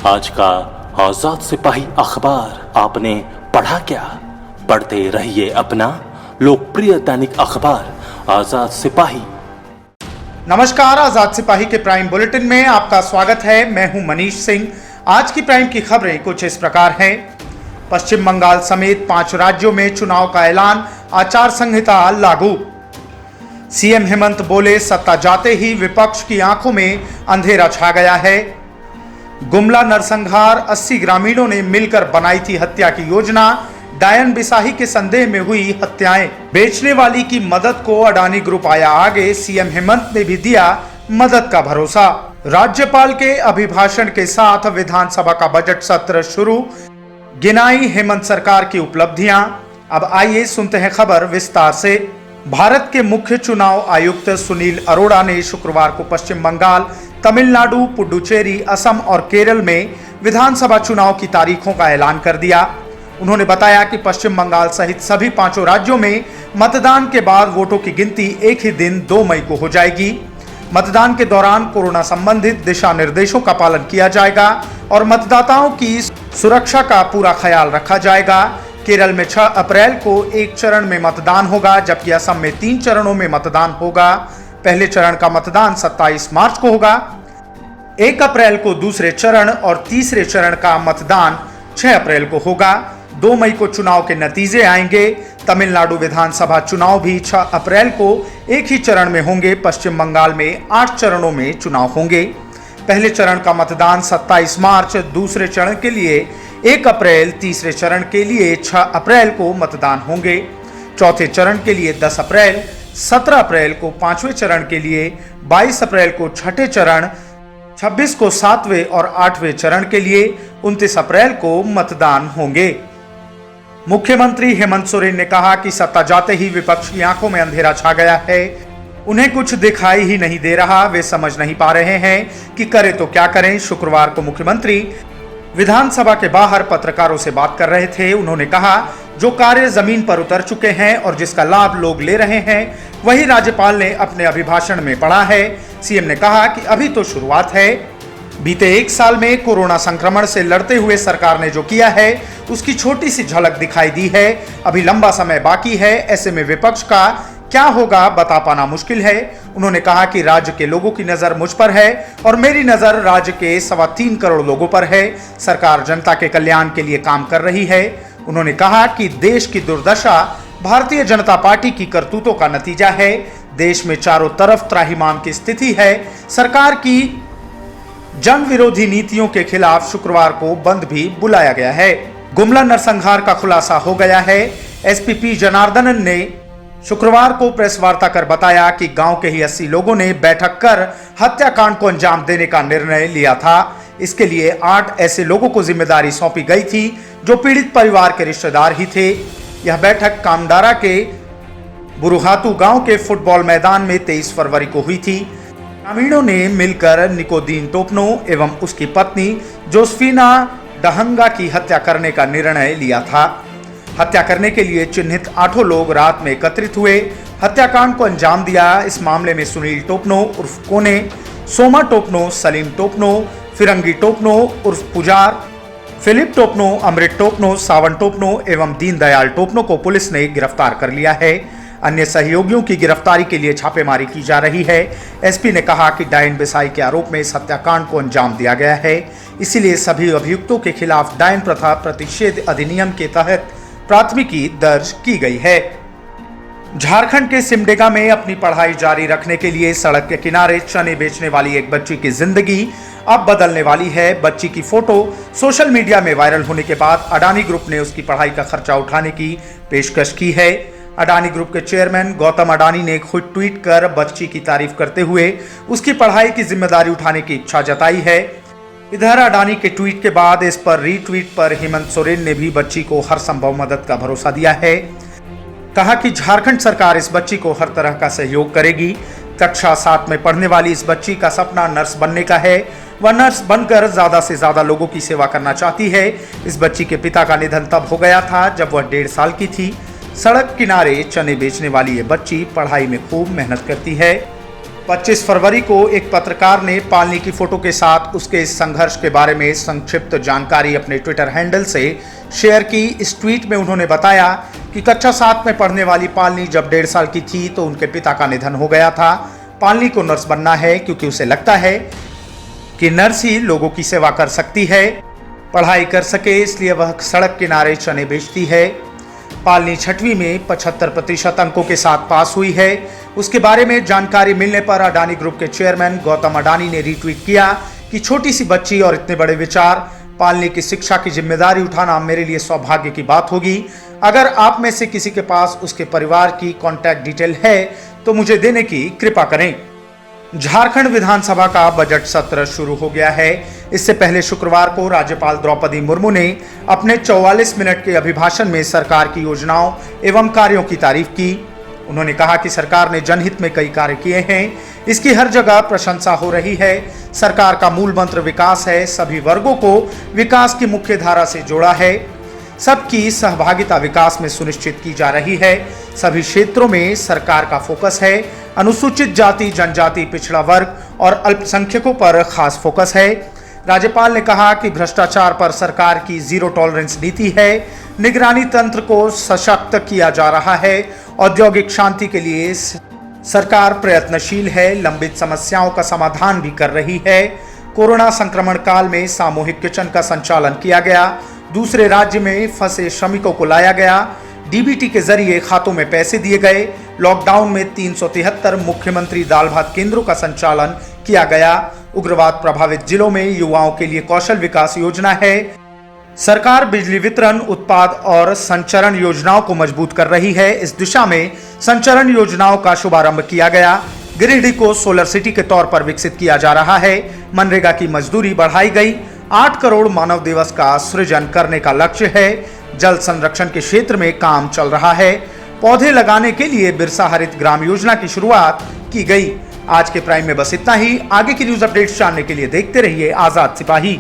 आज का आजाद सिपाही अखबार आपने पढ़ा क्या? पढ़ते रहिए अपना लोकप्रिय दैनिक अखबार आजाद सिपाही। नमस्कार, आजाद सिपाही के प्राइम बुलेटिन में आपका स्वागत है। मैं हूं मनीष सिंह। आज की प्राइम की खबरें कुछ इस प्रकार हैं। पश्चिम बंगाल समेत 5 राज्यों में चुनाव का ऐलान, आचार संहिता लागू। सीएम हेमंत बोले, सत्ता जाते ही विपक्ष की आंखों में अंधेरा छा गया है। गुमला नरसंहार, 80 ग्रामीणों ने मिलकर बनाई थी हत्या की योजना। डायन बिसाही के संदेह में हुई हत्याएं। बेचने वाली की मदद को अडानी ग्रुप आया आगे, सीएम हेमंत ने भी दिया मदद का भरोसा। राज्यपाल के अभिभाषण के साथ विधानसभा का बजट सत्र शुरू, गिनाई हेमंत सरकार की उपलब्धियां। अब आइए सुनते हैं खबर विस्तार से। भारत के मुख्य चुनाव आयुक्त सुनील अरोड़ा ने शुक्रवार को पश्चिम बंगाल, तमिलनाडु, पुडुचेरी, असम और केरल में विधानसभा चुनाव की तारीखों का ऐलान कर दिया। उन्होंने बताया कि पश्चिम बंगाल सहित सभी 5 राज्यों में मतदान के बाद वोटों की गिनती एक ही दिन 2 मई को हो जाएगी। मतदान के दौरान कोरोना संबंधित दिशा निर्देशों का पालन किया जाएगा और मतदाताओं की सुरक्षा का पूरा ख्याल रखा जाएगा। केरल में 6 अप्रैल को एक चरण में मतदान होगा, जबकि असम में 3 चरणों में मतदान होगा। पहले चरण का मतदान 27 मार्च को होगा, 1 अप्रैल को दूसरे चरण और तीसरे चरण का मतदान 6 अप्रैल को होगा। 2 मई को चुनाव के नतीजे आएंगे। तमिलनाडु विधानसभा चुनाव भी 6 अप्रैल को एक ही चरण में होंगे। पश्चिम बंगाल में 8 चरणों में चुनाव होंगे। पहले चरण का मतदान 27 मार्च, दूसरे चरण के लिए 1 अप्रैल, तीसरे चरण के लिए 6 अप्रैल को मतदान होंगे। चौथे चरण के लिए 10 अप्रैल, 17 अप्रैल को 5वें चरण के लिए, 22 अप्रैल को 6ठे चरण, 26 को 7वें और 8वें चरण के लिए, 29 अप्रैल को मतदान होंगे। मुख्यमंत्री हेमंत सोरेन ने कहा कि सत्ता जाते ही विपक्ष की आंखों में अंधेरा छा गया है। उन्हें कुछ दिखाई ही नहीं दे रहा, वे समझ नहीं पा रहे हैं कि करें तो क्या करें। शुक्रवार को मुख्यमंत्री विधानसभा के बाहर पत्रकारों से बात कर रहे थे। उन्होंने कहा, जो कार्य जमीन पर उतर चुके हैं और जिसका लाभ लोग ले रहे हैं, वही राज्यपाल ने अपने अभिभाषण में पढ़ा है। सीएम ने कहा कि अभी तो शुरुआत है। बीते 1 साल में कोरोना संक्रमण से लड़ते हुए सरकार ने जो किया है, उसकी छोटी सी झलक दिखाई दी है। अभी लंबा समय बाकी है। ऐसे में विपक्ष का क्या होगा बता पाना मुश्किल है। उन्होंने कहा कि राज्य के लोगों की नजर मुझ पर है और मेरी नजर राज्य के 3.25 करोड़ लोगों पर है। सरकार जनता के कल्याण के लिए काम कर रही है। उन्होंने कहा कि देश की दुर्दशा भारतीय जनता पार्टी की करतूतों का नतीजा है। देश में चारों तरफ त्राहिमाम की स्थिति है। सरकार की जन विरोधी नीतियों के खिलाफ शुक्रवार को बंद भी बुलाया गया है। गुमला नरसंहार का खुलासा हो गया है। एसपी पी जनार्दनन ने शुक्रवार को प्रेस वार्ता कर बताया कि गांव के ही 80 लोगों ने बैठक कर हत्याकांड को अंजाम देने का निर्णय लिया था। इसके लिए 8 ऐसे लोगों को जिम्मेदारी सौंपी गई थी जो पीड़ित परिवार के रिश्तेदार ही थे। यह बैठक कामडारा के बुरुहातू गांव के फुटबॉल मैदान में 23 फरवरी को हुई थी। ग्रामीणों ने मिलकर निकोदीन टोपनो एवं उसकी पत्नी जोसेफिना डहंगा की हत्या करने का निर्णय लिया था। हत्या करने के लिए चिन्हित 8 लोग रात में एकत्रित हुए, हत्याकांड को अंजाम दिया। इस मामले में सुनील टोपनो उर्फ कोने, सोमा टोपनो, सलीम टोपनो, फिरंगी टोपनो उर्फ पुजार, फिलिप टोपनो, अमृत टोपनो, सावन टोपनो एवं दीनदयाल टोपनो को पुलिस ने गिरफ्तार कर लिया है। अन्य सहयोगियों की गिरफ्तारी के लिए छापेमारी की जा रही है। एसपी ने कहा कि डायन बिसाई के आरोप में इस हत्याकांड को अंजाम दिया गया है, इसीलिए सभी अभियुक्तों के खिलाफ डायन प्रथा प्रतिषेध अधिनियम के तहत प्राथमिकी दर्ज की गई है। झारखंड के सिमडेगा में अपनी पढ़ाई जारी रखने के लिए सड़क के किनारे चने बेचने वाली एक बच्ची की जिंदगी अब बदलने वाली है। बच्ची की फोटो सोशल मीडिया में वायरल होने के बाद अडानी ग्रुप ने उसकी पढ़ाई का खर्चा उठाने की पेशकश की है। अडानी ग्रुप के चेयरमैन गौतम अडानी ने खुद ट्वीट कर बच्ची की तारीफ करते हुए उसकी पढ़ाई की जिम्मेदारी उठाने की इच्छा जताई है। इधर अडानी के ट्वीट के बाद इस पर रीट्वीट पर हेमंत सोरेन ने भी बच्ची को हर संभव मदद का भरोसा दिया है। कहा कि झारखंड सरकार इस बच्ची को हर तरह का सहयोग करेगी। कक्षा 7 में पढ़ने वाली इस बच्ची का सपना नर्स बनने का है। वह नर्स बनकर ज्यादा से ज्यादा लोगों की सेवा करना चाहती है। इस बच्ची के पिता का निधन तब हो गया था जब वह 1.5 साल की थी। सड़क किनारे चने बेचने वाली ये बच्ची पढ़ाई में खूब मेहनत करती है। 25 फरवरी को एक पत्रकार ने पालनी की फोटो के साथ उसके इस संघर्ष के बारे में संक्षिप्त जानकारी अपने ट्विटर हैंडल से शेयर की। इस ट्वीट में उन्होंने बताया कि कक्षा 7 में पढ़ने वाली पालनी जब 1.5 साल की थी तो उनके पिता का निधन हो गया था। पालनी को नर्स बनना है क्योंकि उसे लगता है कि नर्स ही लोगों की सेवा कर सकती है, पढ़ाई कर सके, इसलिए वह सड़क किनारे चने बेचती है। पालनी 6वीं में 75% अंकों के साथ पास हुई है। उसके बारे में जानकारी मिलने पर अडानी ग्रुप के चेयरमैन गौतम अडानी ने रीट्वीट किया कि छोटी सी बच्ची और इतने बड़े विचार। पालनी की शिक्षा की जिम्मेदारी उठाना मेरे लिए सौभाग्य की बात होगी। अगर आप में से किसी के पास उसके परिवार की कॉन्टैक्ट डिटेल है तो मुझे देने की कृपा करें। झारखंड विधानसभा का बजट सत्र शुरू हो गया है। इससे पहले शुक्रवार को राज्यपाल द्रौपदी मुर्मू ने अपने 44 मिनट के अभिभाषण में सरकार की योजनाओं एवं कार्यों की तारीफ की। उन्होंने कहा कि सरकार ने जनहित में कई कार्य किए हैं, इसकी हर जगह प्रशंसा हो रही है। सरकार का मूल मंत्र विकास है, सभी वर्गों को विकास की मुख्य धारा से जोड़ा है, सबकी सहभागिता विकास में सुनिश्चित की जा रही है। सभी क्षेत्रों में सरकार का फोकस है। अनुसूचित जाति, जनजाति, पिछड़ा वर्ग और अल्पसंख्यकों पर खास फोकस है। राज्यपाल ने कहा कि भ्रष्टाचार पर सरकार की जीरो टॉलरेंस नीति है। निगरानी तंत्र को सशक्त किया जा रहा है। औद्योगिक शांति के लिए सरकार प्रयत्नशील है, लंबित समस्याओं का समाधान भी कर रही है। कोरोना संक्रमण काल में सामूहिक किचन का संचालन किया गया। दूसरे राज्य में फंसे श्रमिकों को लाया गया। डीबीटी के जरिए खातों में पैसे दिए गए। लॉकडाउन में 373 मुख्यमंत्री दाल भात केंद्रों का संचालन किया गया। उग्रवाद प्रभावित जिलों में युवाओं के लिए कौशल विकास योजना है। सरकार बिजली वितरण, उत्पाद और संचरण योजनाओं को मजबूत कर रही है। इस दिशा में संचरण योजनाओं का शुभारंभ किया गया। गिरिडीह को सोलर सिटी के तौर पर विकसित किया जा रहा है। मनरेगा की मजदूरी बढ़ाई गई। 8 करोड़ मानव दिवस का सृजन करने का लक्ष्य है। जल संरक्षण के क्षेत्र में काम चल रहा है। पौधे लगाने के लिए बिरसा हरित ग्राम योजना की शुरुआत की गई। आज के प्राइम में बस इतना ही। आगे की न्यूज अपडेट्स जानने के लिए देखते रहिए आजाद सिपाही।